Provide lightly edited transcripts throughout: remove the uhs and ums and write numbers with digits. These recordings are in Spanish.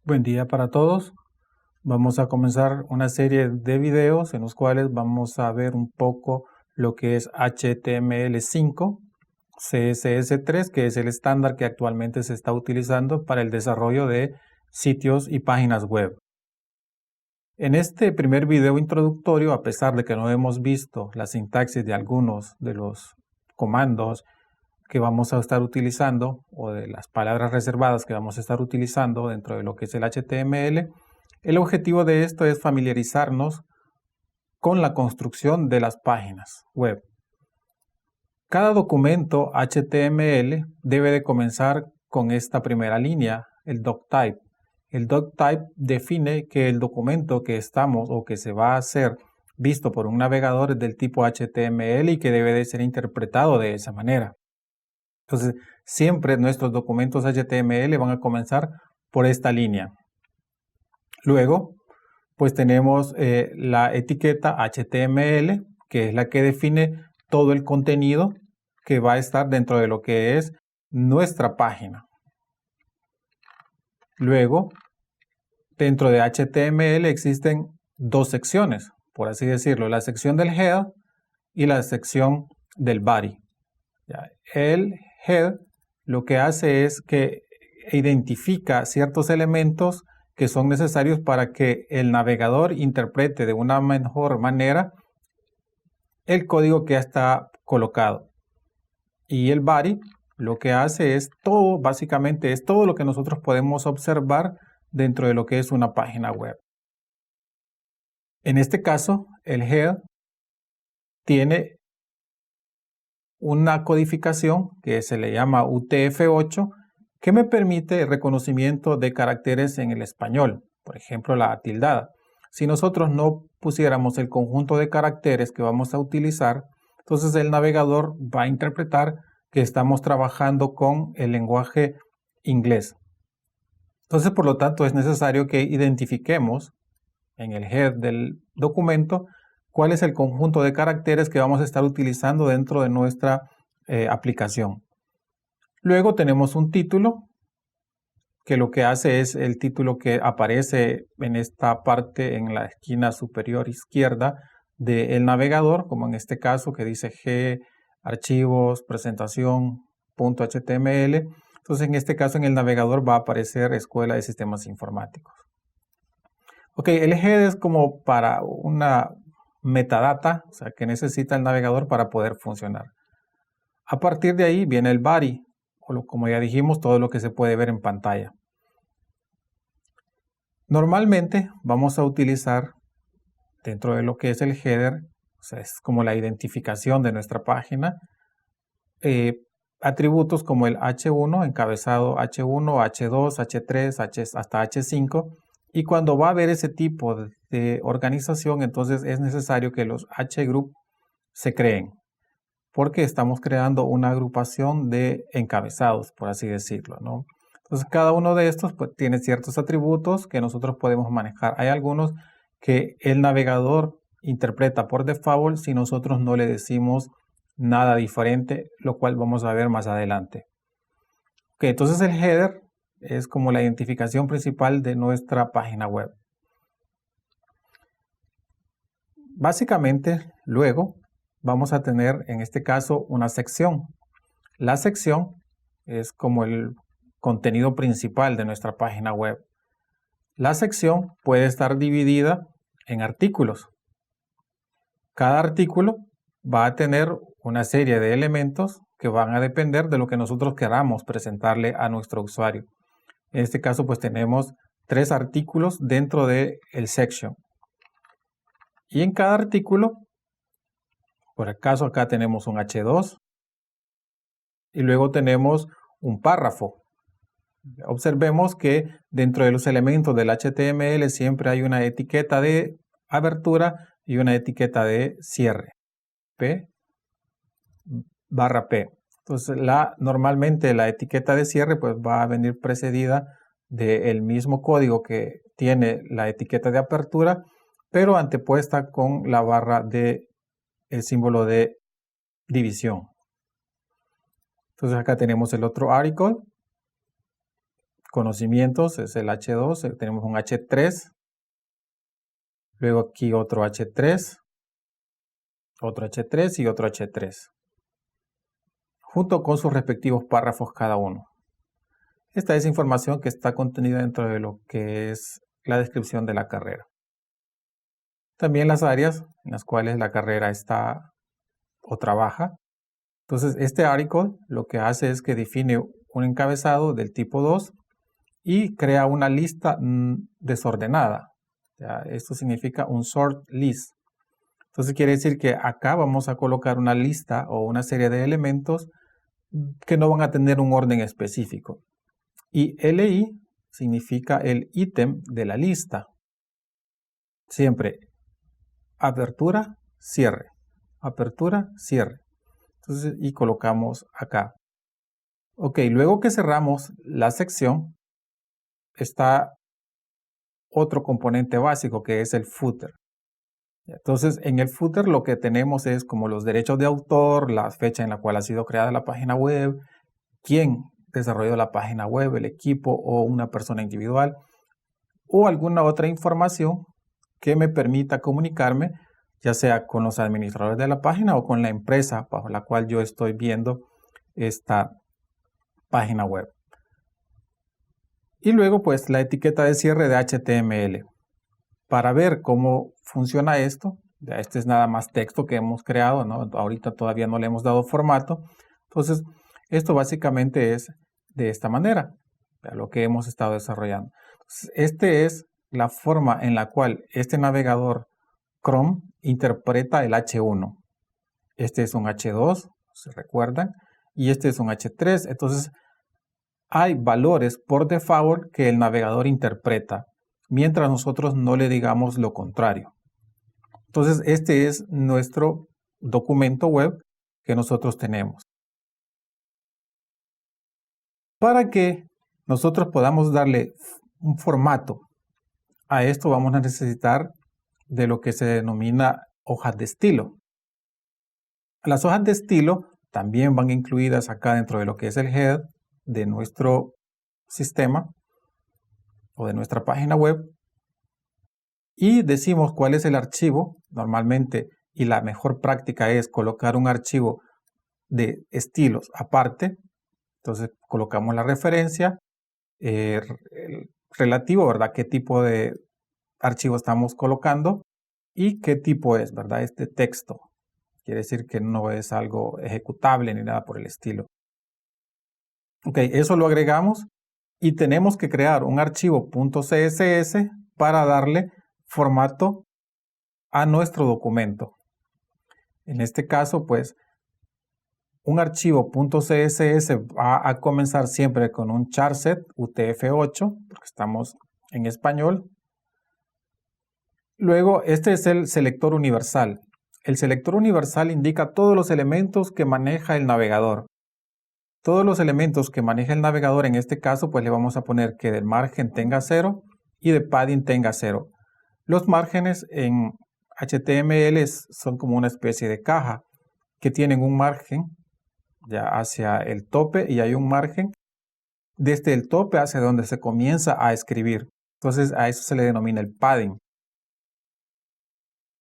Buen día para todos. Vamos a comenzar una serie de videos en los cuales vamos a ver un poco lo que es HTML5, CSS3, que es el estándar que actualmente se está utilizando para el desarrollo de sitios y páginas web. En este primer video introductorio, a pesar de que no hemos visto la sintaxis de algunos de los comandos que vamos a estar utilizando o de las palabras reservadas que vamos a estar utilizando dentro de lo que es el HTML, el objetivo de esto es familiarizarnos con la construcción de las páginas web. Cada documento HTML debe de comenzar con esta primera línea, el doctype. El doctype define que el documento que estamos o que se va a hacer visto por un navegador es del tipo HTML y que debe de ser interpretado de esa manera. Entonces, siempre nuestros documentos HTML van a comenzar por esta línea. Luego, pues tenemos la etiqueta HTML, que es la que define todo el contenido que va a estar dentro de lo que es nuestra página. Luego, dentro de HTML existen dos secciones, por así decirlo, la sección del head y la sección del body. El head lo que hace es que identifica ciertos elementos que son necesarios para que el navegador interprete de una mejor manera el código que ya está colocado. Y el body lo que hace es todo, básicamente es todo lo que nosotros podemos observar dentro de lo que es una página web. En este caso, el head tiene una codificación que se le llama UTF-8 que me permite el reconocimiento de caracteres en el español, por ejemplo la tildada. Si nosotros no pusiéramos el conjunto de caracteres que vamos a utilizar, entonces el navegador va a interpretar que estamos trabajando con el lenguaje inglés. Entonces, por lo tanto, es necesario que identifiquemos en el head del documento cuál es el conjunto de caracteres que vamos a estar utilizando dentro de nuestra aplicación. Luego tenemos un título, que lo que hace es el título que aparece en esta parte en la esquina superior izquierda del navegador, como en este caso que dice G, archivos, presentación, .html. Entonces en este caso en el navegador va a aparecer Escuela de Sistemas Informáticos. Ok, el head es como para una metadata, o sea, que necesita el navegador para poder funcionar. A partir de ahí viene el body, o como ya dijimos, todo lo que se puede ver en pantalla. Normalmente vamos a utilizar dentro de lo que es el header, o sea, es como la identificación de nuestra página, atributos como el H1, encabezado H1, H2, H3, hasta H5, y cuando va a haber ese tipo de organización, entonces es necesario que los H-group se creen, porque estamos creando una agrupación de encabezados, por así decirlo, ¿no? Entonces cada uno de estos pues, tiene ciertos atributos que nosotros podemos manejar. Hay algunos que el navegador interpreta por default si nosotros no le decimos nada diferente, lo cual vamos a ver más adelante. Okay, entonces el header es como la identificación principal de nuestra página web. Básicamente, luego vamos a tener en este caso una sección. La sección es como el contenido principal de nuestra página web. La sección puede estar dividida en artículos. Cada artículo va a tener una serie de elementos que van a depender de lo que nosotros queramos presentarle a nuestro usuario. En este caso, pues tenemos 3 artículos dentro del section. Y en cada artículo, por acaso acá tenemos un H2 y luego tenemos un párrafo. Observemos que dentro de los elementos del HTML siempre hay una etiqueta de abertura y una etiqueta de cierre. P barra P. Entonces, normalmente la etiqueta de cierre pues, va a venir precedida del mismo código que tiene la etiqueta de apertura, pero antepuesta con la barra de el símbolo de división. Entonces acá tenemos el otro article conocimientos es el H2, tenemos un H3, luego aquí otro H3 y otro H3, junto con sus respectivos párrafos cada uno. Esta es información que está contenida dentro de lo que es la descripción de la carrera. También las áreas en las cuales la carrera está o trabaja. Entonces, este article lo que hace es que define un encabezado del tipo 2 y crea una lista desordenada. ¿Ya? Esto significa un sort list. Entonces quiere decir que acá vamos a colocar una lista o una serie de elementos que no van a tener un orden específico. Y LI significa el ítem de la lista. Siempre apertura, cierre. Apertura, cierre. Entonces, y colocamos acá. Ok, luego que cerramos la sección, está otro componente básico que es el footer. Entonces, en el footer lo que tenemos es como los derechos de autor, la fecha en la cual ha sido creada la página web, quién desarrolló la página web, el equipo o una persona individual, o alguna otra información que me permita comunicarme, ya sea con los administradores de la página o con la empresa bajo la cual yo estoy viendo esta página web. Y luego, pues, la etiqueta de cierre de HTML. Para ver cómo funciona esto, ya este es nada más texto que hemos creado, ¿no? Ahorita todavía no le hemos dado formato. Entonces, esto básicamente es de esta manera, lo que hemos estado desarrollando. Entonces, esta es la forma en la cual este navegador Chrome interpreta el H1. Este es un H2, ¿se recuerdan? Y este es un H3. Entonces, hay valores por default que el navegador interpreta, mientras nosotros no le digamos lo contrario. Entonces, este es nuestro documento web que nosotros tenemos. Para que nosotros podamos darle un formato a esto, vamos a necesitar de lo que se denomina hojas de estilo. Las hojas de estilo también van incluidas acá dentro de lo que es el head de nuestro sistema o de nuestra página web. Y decimos cuál es el archivo normalmente, y la mejor práctica es colocar un archivo de estilos aparte. Entonces colocamos la referencia relativo, ¿verdad? Qué tipo de archivo estamos colocando y qué tipo es, ¿verdad? Este texto. Quiere decir que no es algo ejecutable ni nada por el estilo. Ok, eso lo agregamos y tenemos que crear un archivo .css para darle formato a nuestro documento. En este caso, pues, un archivo .css va a comenzar siempre con un charset UTF-8, porque estamos en español. Luego, este es el selector universal. El selector universal indica todos los elementos que maneja el navegador. Todos los elementos que maneja el navegador, en este caso, pues le vamos a poner que del margen tenga 0 y de padding tenga 0. Los márgenes en HTML son como una especie de caja que tienen un margen ya hacia el tope y hay un margen desde el tope hacia donde se comienza a escribir. Entonces a eso se le denomina el padding.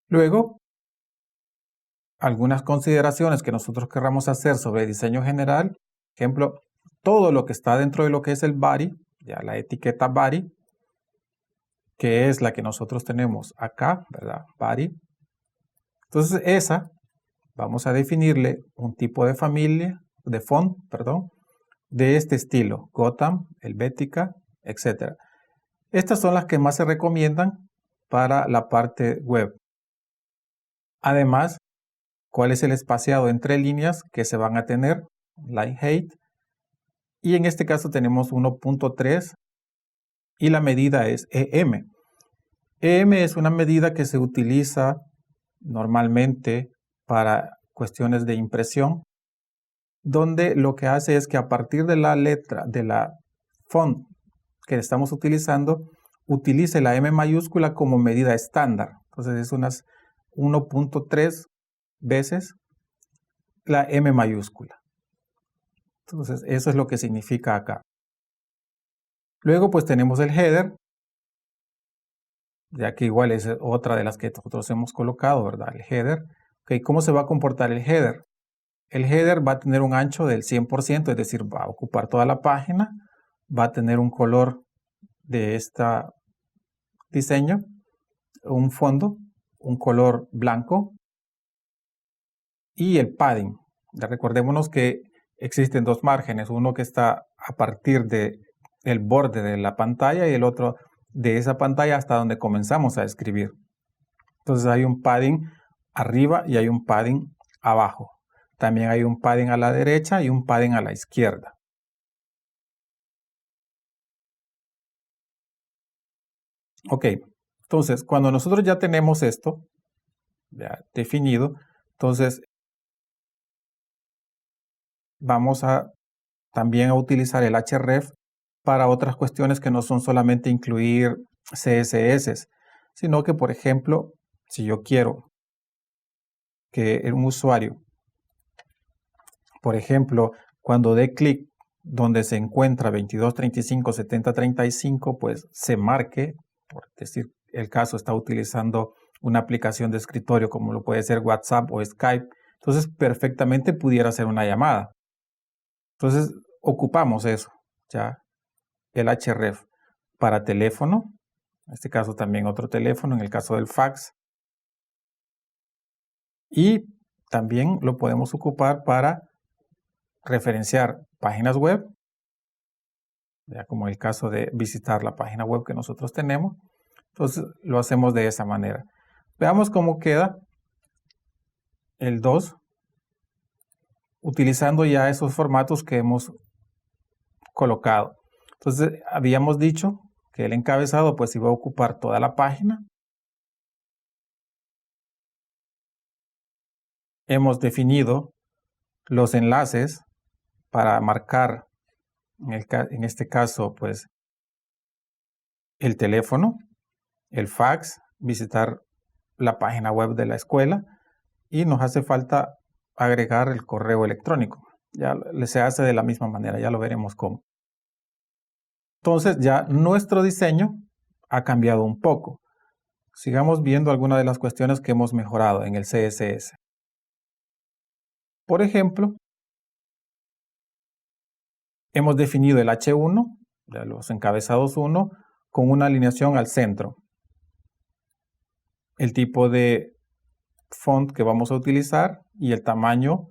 Luego, algunas consideraciones que nosotros querramos hacer sobre diseño general. Ejemplo, todo lo que está dentro de lo que es el body, ya la etiqueta body, que es la que nosotros tenemos acá, ¿verdad? Body. Entonces esa, vamos a definirle un tipo de familia, de font, perdón, de este estilo, Gotham, Helvética, etc. Estas son las que más se recomiendan para la parte web. Además, cuál es el espaciado entre líneas que se van a tener, line height, y en este caso tenemos 1.3 y la medida es EM. EM es una medida que se utiliza normalmente para cuestiones de impresión, donde lo que hace es que a partir de la letra, de la font que estamos utilizando, utilice la M mayúscula como medida estándar. Entonces es unas 1.3 veces la M mayúscula. Entonces eso es lo que significa acá. Luego pues tenemos el header, ya que igual es otra de las que nosotros hemos colocado, ¿verdad? El header. Okay, ¿cómo se va a comportar el header? El header va a tener un ancho del 100%, es decir, va a ocupar toda la página, va a tener un color de este diseño, un fondo, un color blanco y el padding. Ya recordémonos que existen dos márgenes, uno que está a partir del borde de la pantalla y el otro de esa pantalla hasta donde comenzamos a escribir. Entonces hay un padding arriba y hay un padding abajo. También hay un padding a la derecha y un padding a la izquierda. Ok, entonces cuando nosotros ya tenemos esto ya definido, entonces vamos a también a utilizar el href para otras cuestiones que no son solamente incluir CSS, sino que, por ejemplo, si yo quiero que un usuario, por ejemplo, cuando dé clic donde se encuentra 22357035, pues se marque, por decir el caso, está utilizando una aplicación de escritorio como lo puede ser WhatsApp o Skype, entonces perfectamente pudiera ser una llamada. Entonces ocupamos eso, ya el href para teléfono, en este caso también otro teléfono, en el caso del fax, y también lo podemos ocupar para referenciar páginas web, ya como el caso de visitar la página web que nosotros tenemos. Entonces lo hacemos de esa manera. Veamos cómo queda el 2 utilizando ya esos formatos que hemos colocado. Entonces habíamos dicho que el encabezado pues iba a ocupar toda la página. Hemos definido los enlaces para marcar, en este caso, pues el teléfono, el fax, visitar la página web de la escuela y nos hace falta agregar el correo electrónico. Ya se hace de la misma manera, ya lo veremos cómo. Entonces ya nuestro diseño ha cambiado un poco. Sigamos viendo algunas de las cuestiones que hemos mejorado en el CSS. Por ejemplo, hemos definido el H1, de los encabezados 1, con una alineación al centro. El tipo de font que vamos a utilizar y el tamaño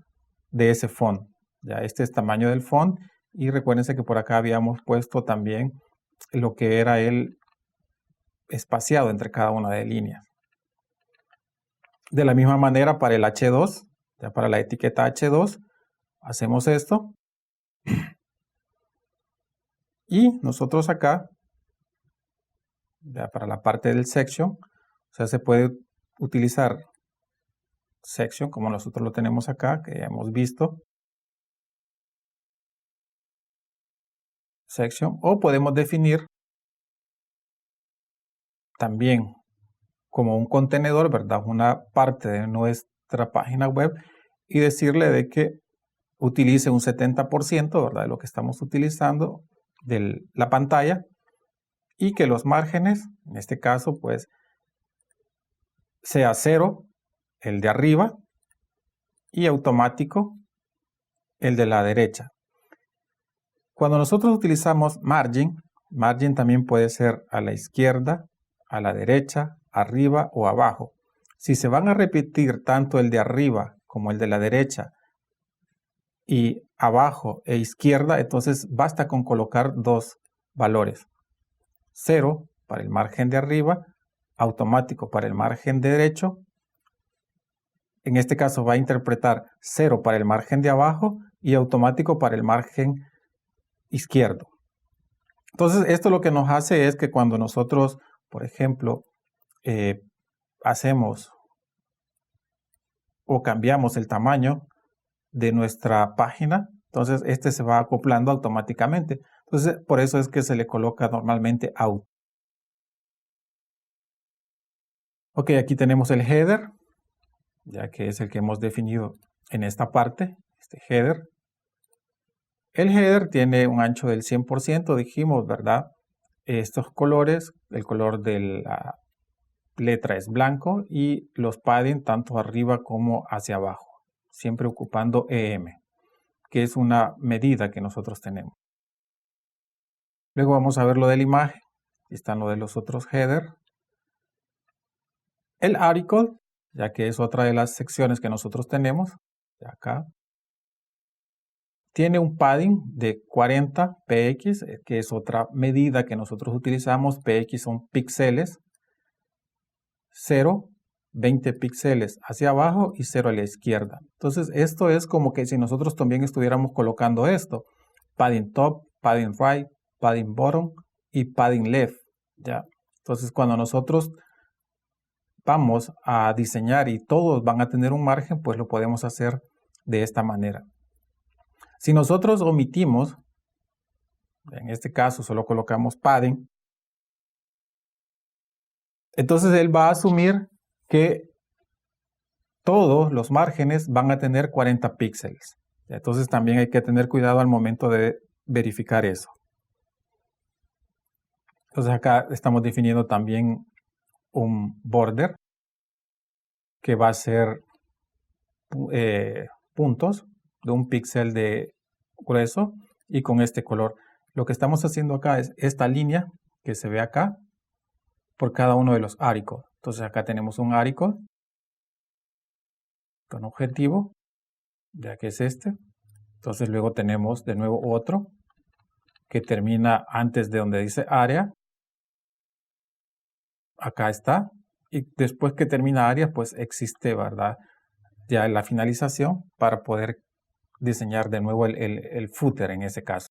de ese font. Ya este es tamaño del font y recuérdense que por acá habíamos puesto también lo que era el espaciado entre cada una de líneas. De la misma manera para el H2, ya para la etiqueta H2, hacemos esto. Y nosotros acá, ya para la parte del section, o sea, se puede utilizar section como nosotros lo tenemos acá, que ya hemos visto. Section, o podemos definir también como un contenedor, ¿verdad? Una parte de nuestra página web y decirle de que utilice un 70%, ¿verdad? De lo que estamos utilizando de la pantalla y que los márgenes, en este caso, pues sea 0 el de arriba y automático el de la derecha. Cuando nosotros utilizamos margin, margin también puede ser a la izquierda, a la derecha, arriba o abajo. Si se van a repetir tanto el de arriba como el de la derecha y abajo e izquierda, entonces basta con colocar dos valores. 0 para el margen de arriba, automático para el margen derecho. En este caso va a interpretar 0 para el margen de abajo y automático para el margen izquierdo. Entonces esto lo que nos hace es que cuando nosotros, por ejemplo, hacemos o cambiamos el tamaño de nuestra página, entonces este se va acoplando automáticamente. Entonces por eso es que se le coloca normalmente auto. Ok, aquí tenemos el header, ya que es el que hemos definido en esta parte, este header. El header tiene un ancho del 100%, dijimos, ¿verdad? estos colores, el color de la letra es blanco y los padding tanto arriba como hacia abajo, siempre ocupando EM, que es una medida que nosotros tenemos. Luego vamos a ver lo de la imagen, están lo de los otros header. El article, ya que es otra de las secciones que nosotros tenemos, acá, tiene un padding de 40 px, que es otra medida que nosotros utilizamos. Px son píxeles, 0, 20 píxeles hacia abajo y 0 a la izquierda. Entonces esto es como que si nosotros también estuviéramos colocando esto, padding top, padding right, padding bottom y padding left, ¿ya? Entonces cuando nosotros vamos a diseñar y todos van a tener un margen, pues lo podemos hacer de esta manera. Si nosotros omitimos, en este caso solo colocamos padding, entonces él va a asumir que todos los márgenes van a tener 40 píxeles. Entonces también hay que tener cuidado al momento de verificar eso. Entonces acá estamos definiendo también un border que va a ser puntos de un píxel de grueso y con este color. Lo que estamos haciendo acá es esta línea que se ve acá por cada uno de los articles. Entonces acá tenemos un article con objetivo, ya que es este. Entonces luego tenemos de nuevo otro que termina antes de donde dice área. Acá está. Y después que termina área, pues existe, ¿verdad? Ya la finalización para poder diseñar de nuevo el footer en ese caso.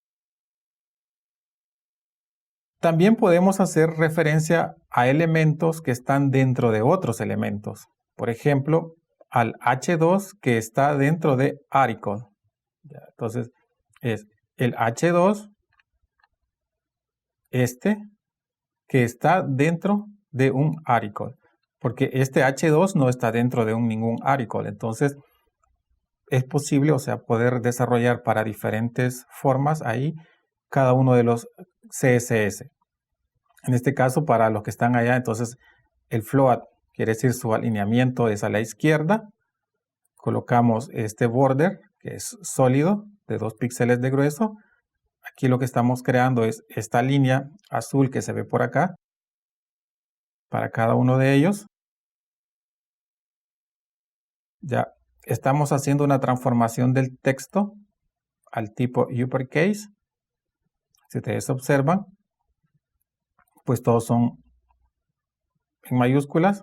También podemos hacer referencia a elementos que están dentro de otros elementos. Por ejemplo, al H2 que está dentro de article. Entonces, es el H2, que está dentro de un article. Porque este H2 no está dentro de ningún article. Entonces, es posible, o sea, poder desarrollar para diferentes formas ahí cada uno de los CSS. En este caso, para los que están allá, entonces el float quiere decir su alineamiento es a la izquierda. Colocamos este border, que es sólido, de 2 píxeles de grueso. Aquí lo que estamos creando es esta línea azul que se ve por acá, para cada uno de ellos. Ya estamos haciendo una transformación del texto al tipo uppercase. Si ustedes observan, pues todos son en mayúsculas.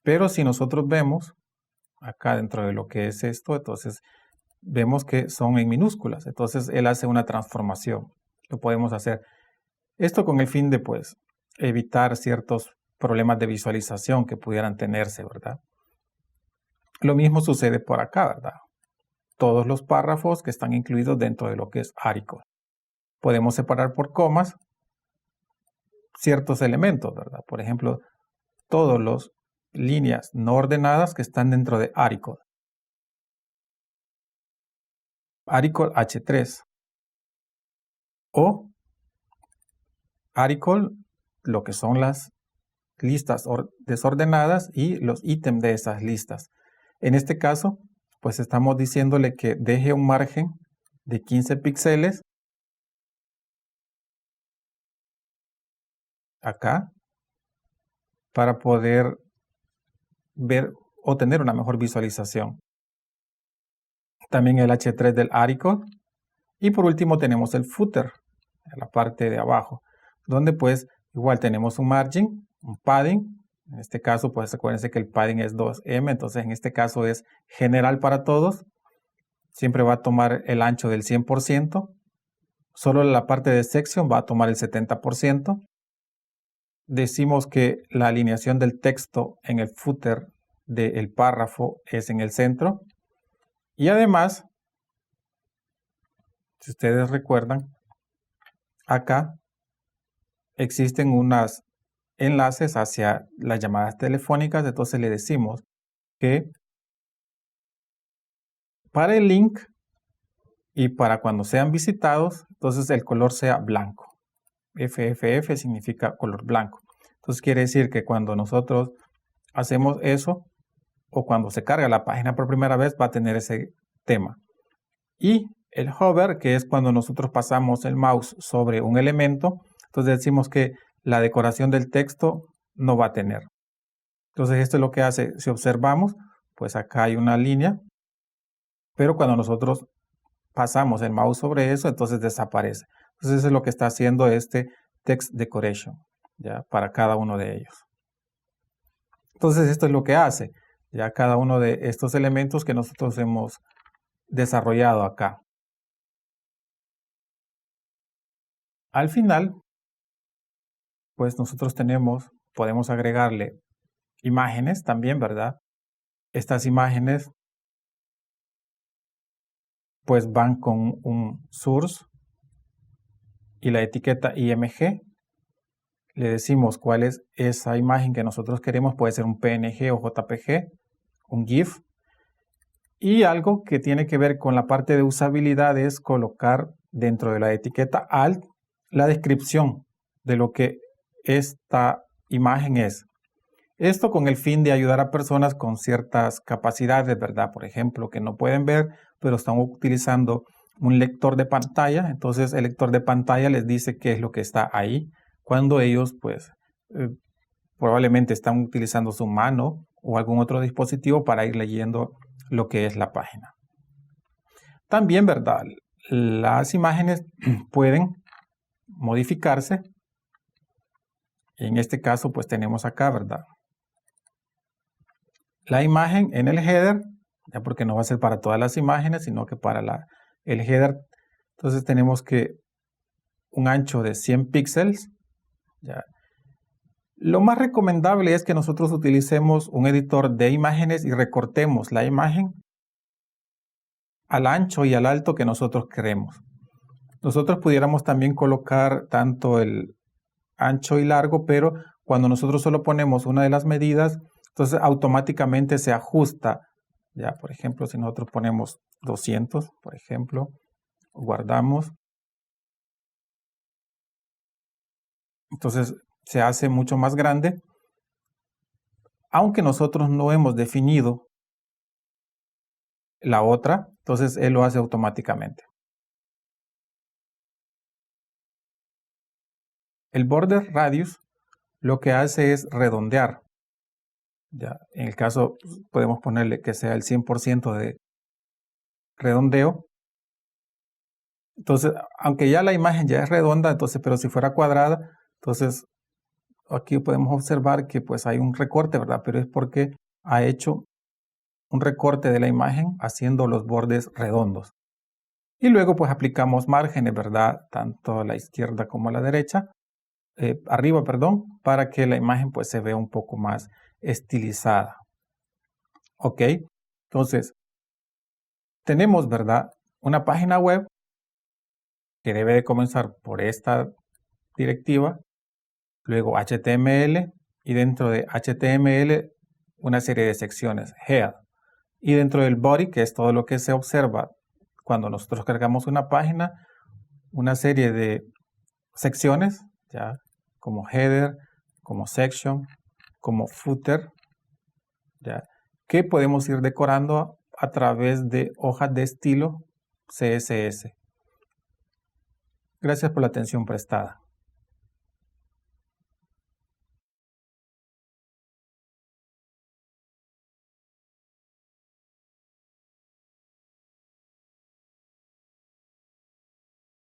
Pero si nosotros vemos acá dentro de lo que es esto, entonces vemos que son en minúsculas. Entonces él hace una transformación. Lo podemos hacer. Esto con el fin de pues evitar ciertos problemas de visualización que pudieran tenerse, ¿verdad? Lo mismo sucede por acá, ¿verdad? Todos los párrafos que están incluidos dentro de lo que es article. Podemos separar por comas ciertos elementos, ¿verdad? Por ejemplo, todas las líneas no ordenadas que están dentro de article. Article H3 o article, lo que son las listas desordenadas y los ítems de esas listas. En este caso, pues estamos diciéndole que deje un margen de 15 píxeles acá para poder ver o tener una mejor visualización. También el H3 del article. Y por último tenemos el footer, en la parte de abajo, donde pues igual tenemos un margin, un padding. En este caso, pues acuérdense que el padding es 2M, entonces en este caso es general para todos. Siempre va a tomar el ancho del 100%. Solo la parte de section va a tomar el 70%. Decimos que la alineación del texto en el footer del párrafo es en el centro. Y además, si ustedes recuerdan, acá existen unos enlaces hacia las llamadas telefónicas. Entonces le decimos que para el link y para cuando sean visitados, entonces el color sea blanco. FFF significa color blanco. Entonces quiere decir que cuando nosotros hacemos eso o cuando se carga la página por primera vez va a tener ese tema. Y el hover, que es cuando nosotros pasamos el mouse sobre un elemento, entonces decimos que la decoración del texto no va a tener. Entonces esto es lo que hace, si observamos, pues acá hay una línea, pero cuando nosotros pasamos el mouse sobre eso, entonces desaparece. Entonces eso es lo que está haciendo este text decoration, ¿ya? Para cada uno de ellos. Entonces esto es lo que hace, ya cada uno de estos elementos que nosotros hemos desarrollado acá. Al final, pues nosotros podemos agregarle imágenes también, ¿verdad? Estas imágenes pues van con un source y la etiqueta IMG. Le decimos cuál es esa imagen que nosotros queremos, puede ser un PNG o JPG, un GIF. Y algo que tiene que ver con la parte de usabilidad es colocar dentro de la etiqueta alt la descripción de lo que esta imagen es. Esto con el fin de ayudar a personas con ciertas capacidades, ¿verdad? Por ejemplo, que no pueden ver, pero están utilizando un lector de pantalla. Entonces el lector de pantalla les dice qué es lo que está ahí, cuando ellos pues probablemente están utilizando su mano o algún otro dispositivo para ir leyendo lo que es la página. También, ¿verdad? Las imágenes pueden modificarse. En este caso, pues tenemos acá, ¿verdad? La imagen en el header, ya porque no va a ser para todas las imágenes, sino que para el header. Entonces tenemos que un ancho de 100 píxeles. ¿Ya? Lo más recomendable es que nosotros utilicemos un editor de imágenes y recortemos la imagen al ancho y al alto que nosotros queremos. Nosotros pudiéramos también colocar tanto el ancho y largo, pero cuando nosotros solo ponemos una de las medidas, entonces automáticamente se ajusta. Ya, por ejemplo, si nosotros ponemos 200, por ejemplo, guardamos. Entonces se hace mucho más grande, aunque nosotros no hemos definido la otra, entonces él lo hace automáticamente. El border radius lo que hace es redondear. Ya, en el caso podemos ponerle que sea el 100% de redondeo. Entonces, aunque ya la imagen ya es redonda, entonces, pero si fuera cuadrada, entonces aquí podemos observar que pues hay un recorte, ¿verdad? Pero es porque ha hecho un recorte de la imagen haciendo los bordes redondos. Y luego pues aplicamos márgenes, ¿verdad? Tanto a la izquierda como a la derecha, arriba, perdón, para que la imagen pues se vea un poco más estilizada. Ok, entonces tenemos, ¿verdad? Una página web que debe de comenzar por esta directiva, luego HTML y dentro de HTML una serie de secciones, head, y dentro del body, que es todo lo que se observa cuando nosotros cargamos una página, una serie de secciones, ya como header, como section, como footer, ya que podemos ir decorando a través de hojas de estilo CSS. Gracias por la atención prestada.